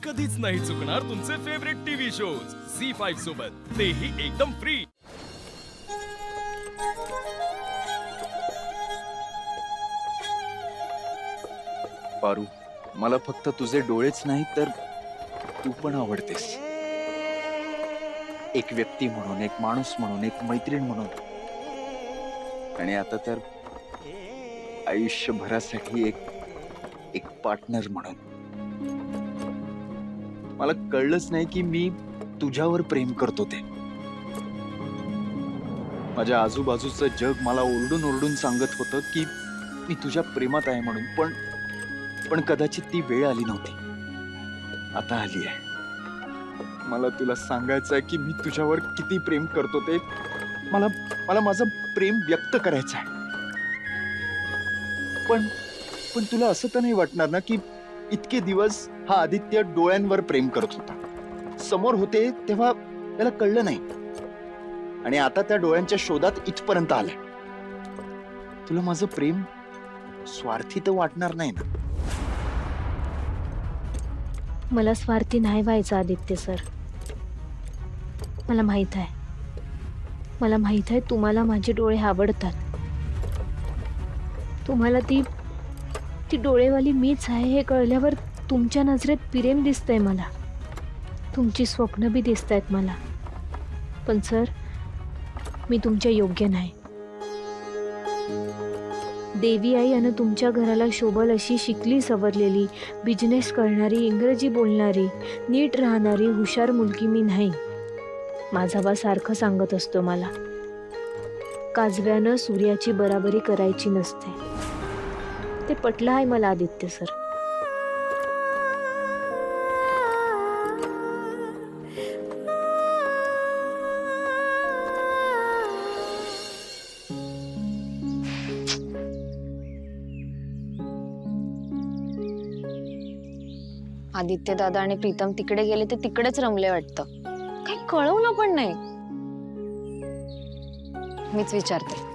कधीच नाही चुकणार तुमचे फेवरेट टीव्ही शोज झी5 सोबत, तेही एकदम फ्री। पारू, मला फक्त तुझे डोळेच नाही तर तू पण आवडतेस। एक व्यक्ती म्हणून, एक माणूस म्हणून, एक मैत्रीण म्हणून, आणि आता तर आयुष्यभरासाठी एक पार्टनर म्हणून। मला कळलंच नाही की मी तुझ्यावर प्रेम करतो ते। माझ्या आजूबाजूचं जग मला ओरडून ओरडून सांगत होतं की मी तुझ्या प्रेमात आहे म्हणून, पण कदाचित ती वेळ आली नव्हती, आता आली आहे। मला तुला सांगायचं आहे की मी तुझ्यावर किती प्रेम करतो ते। मला माझं प्रेम व्यक्त करायचं आहे। पण तुला असं तर नाही वाटणार ना की इतके दिवस हा आदित्य डोळ्यांवर प्रेम करत होता, समोर होते तेव्हा त्याला कळलं नाही, आणि आता त्या डोळ्यांच्या शोधात इथपर्यंत आलाय। तुला माझं प्रेम स्वार्थी तर वाटणार नाही ना? मला स्वार्थी नाही व्हायचं आदित्य सर। मला माहित आहे तुम्हाला माझे डोळे आवडतात। तुम्हाला ती डोळेवाली मीच आहे हे कळल्यावर तुमच्या नजरेत प्रेम दिसतंय मला, तुमची स्वप्न बी दिसतायत मला। पण सर, मी तुमच्या योग्य नाही। देवी आई आणि तुमच्या घराला शोभल अशी शिकली सवरलेली, बिझनेस करणारी, इंग्रजी बोलणारी, नीट राहणारी हुशार मुलगी मी नाही। माझा बा सारखं सांगत असतो मला, काजव्यानं सूर्याची बराबरी करायची नसते। ते पटलं आहे मला आदित्य सर। आदित्य दादा आणि प्रीतम तिकडे गेले ते तिकडेच रमले वाटतं, काही कळवलं पण नाही। मीच विचारते।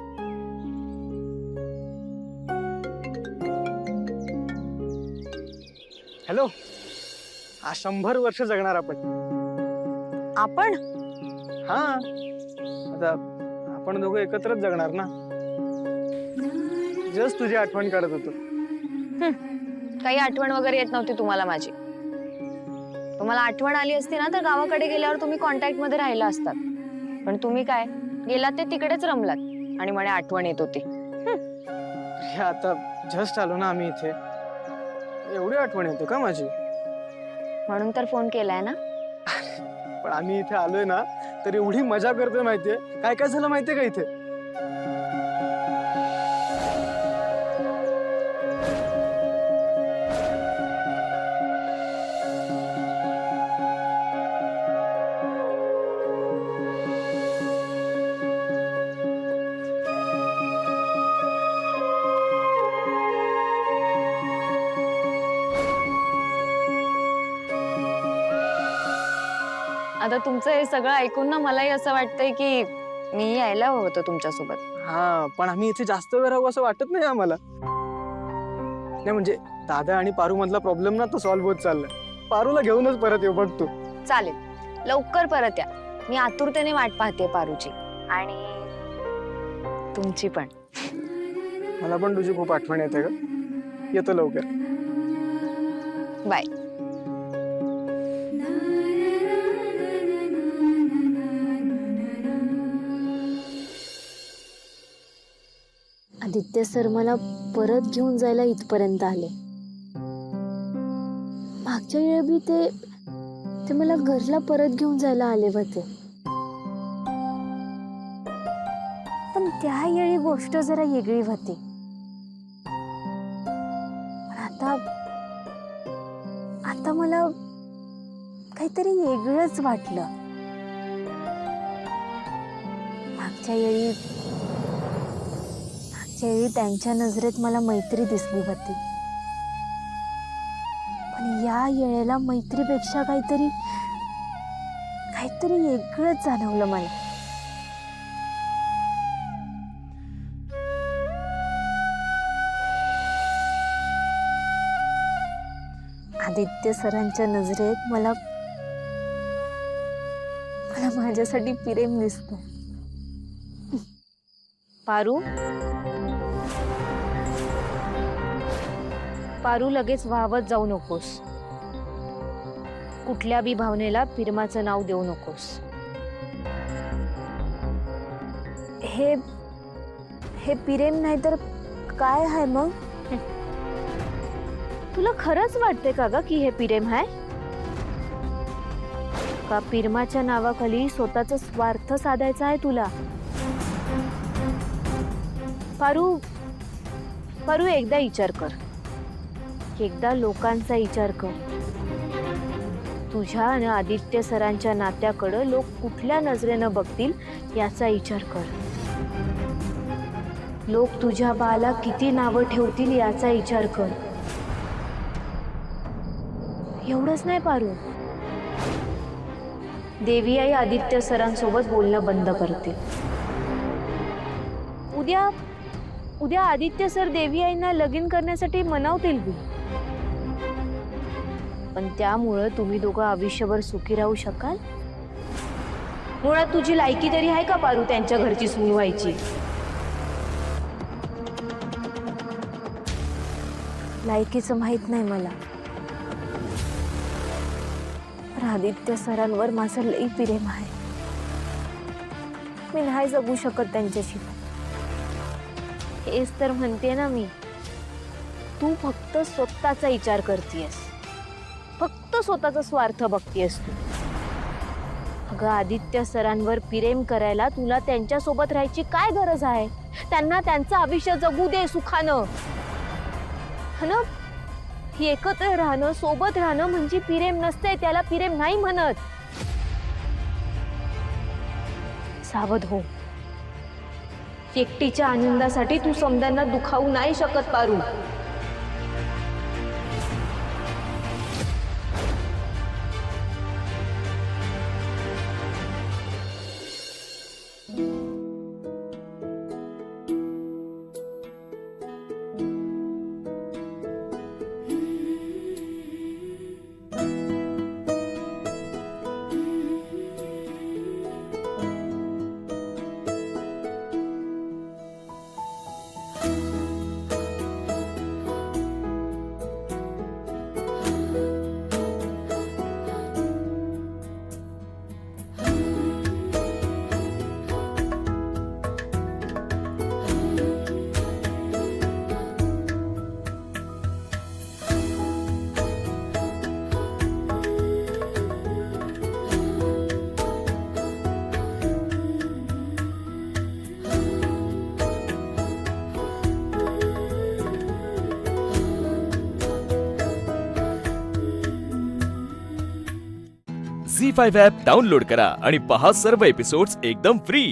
हॅलो, 100 वर्ष जगणार आपण। आपण हा, आता आपण दोघं एकत्रच जगणार ना। जस्ट तुझी आठवण करत होतो। काही आठवण वगैरे येत नव्हती तुम्हाला माझी। तुम्हाला आठवण आली असती ना तर गावाकडे गेल्यावर तुम्ही कॉन्टॅक्ट मध्ये राहिला असतात, पण तुम्ही काय गेलात ते तिकडेच रमलात आणि म्हणे आठवण येत होती। हे आता जस्ट आलो ना आम्ही इथे, एवढी आठवण येते का माझी? म्हणून तर फोन केलाय ना। पण आम्ही इथे आलोय ना तर एवढी मजा करतोय माहितीये, काय काय झालं माहितीये का इथे? आता तुमचं हे सगळं ऐकून ना मलाही असं वाटतंय की मी यायला हवं होतं तुमच्यासोबत। हा, पण आम्ही इथे जास्त वेळ राहू असं वाटत नाही आम्हाला। नाही म्हणजे दादा आणि पारू मधला प्रॉब्लेम ना तो सॉल्व्ह होत चाललाय। पारूला घेऊनच परत येऊ बघ तू। चालेल, लवकर परत या, मी आतुरतेने वाट पाहते पारूची आणि तुमची पण। मला पण तुझी खूप आठवण येते ग, येतो लवकर। बाय। आदित्य सर मला परत घेऊन जायला इथपर्यंत आले। मागच्या वेळी ते मला घरला परत घेऊन जायला आले होते, पण त्यावेळी गोष्ट जरा वेगळी होती। पण आता मला काहीतरी वेगळंच वाटलं। मागच्या वेळी त्यांच्या नजरेत मला मैत्री दिसली होती, पण या वेळेला मैत्रीपेक्षा काहीतरी वेगळंच जाणवलं मला। आदित्य सरांच्या नजरेत मला माझ्यासाठी प्रेम दिसतं. पारू पारू लगेच वाहवत जाऊ नकोस. कुठल्या बी भावनेला प्रेमाचं नाव देऊ नकोस. हे प्रेम नाही तर काय आहे मग? तुला खरंच वाटते का ग की हे प्रेम आहे का? प्रेमाच्या नावाखाली स्वतःचा स्वार्थ साधायचा आहे तुला? पारू पारू एकदा विचार कर. एकदा लोकांचा विचार कर. तुझ्या आणि आदित्य सरांच्या नात्याकडं लोक कुठल्या नजरेनं बघतील याचा विचार कर. लोक तुझ्या बाला किती नावं ठेवतील याचा विचार कर. एवढंच नाही पारू, देवी आई आदित्य सरांसोबत बोलणं बंद करतील. उद्या आदित्य सर देवी आईंना लगीन करण्यासाठी मनावतील बी. पण त्यामुळं तुम्ही दोघं आयुष्यभर सुखी राहू शकाल? मुळात तुझी लायकी तरी आहे का पारू त्यांच्या घरची सून व्हायची? लायकीचं माहित नाही मला, पण आदित्य सरांवर माझं लई प्रेम आहे. मी नाही जगू शकत त्यांच्याशी. हेच तर म्हणते ना मी, तू फक्त स्वतःचा विचार करतेस, फक्त स्वतःचा स्वार्थ बघतेस तू. अगं आदित्य सरांवर प्रेम करायला तुला त्यांच्यासोबत राहायची काय गरज आहे? त्यांना त्यांचं आयुष्य जगू दे सुखानं. ना एकत्र राहणं, सोबत राहणं म्हणजे प्रेम नसते, त्याला प्रेम नाही म्हणत. सावध हो. एकटीच्या आनंदासाठी तू समद्यांना दुखावू नाही शकत पारू. झी5 ॲप डाउनलोड करा आणि पहा सर्व एपिसोड्स एकदम फ्री.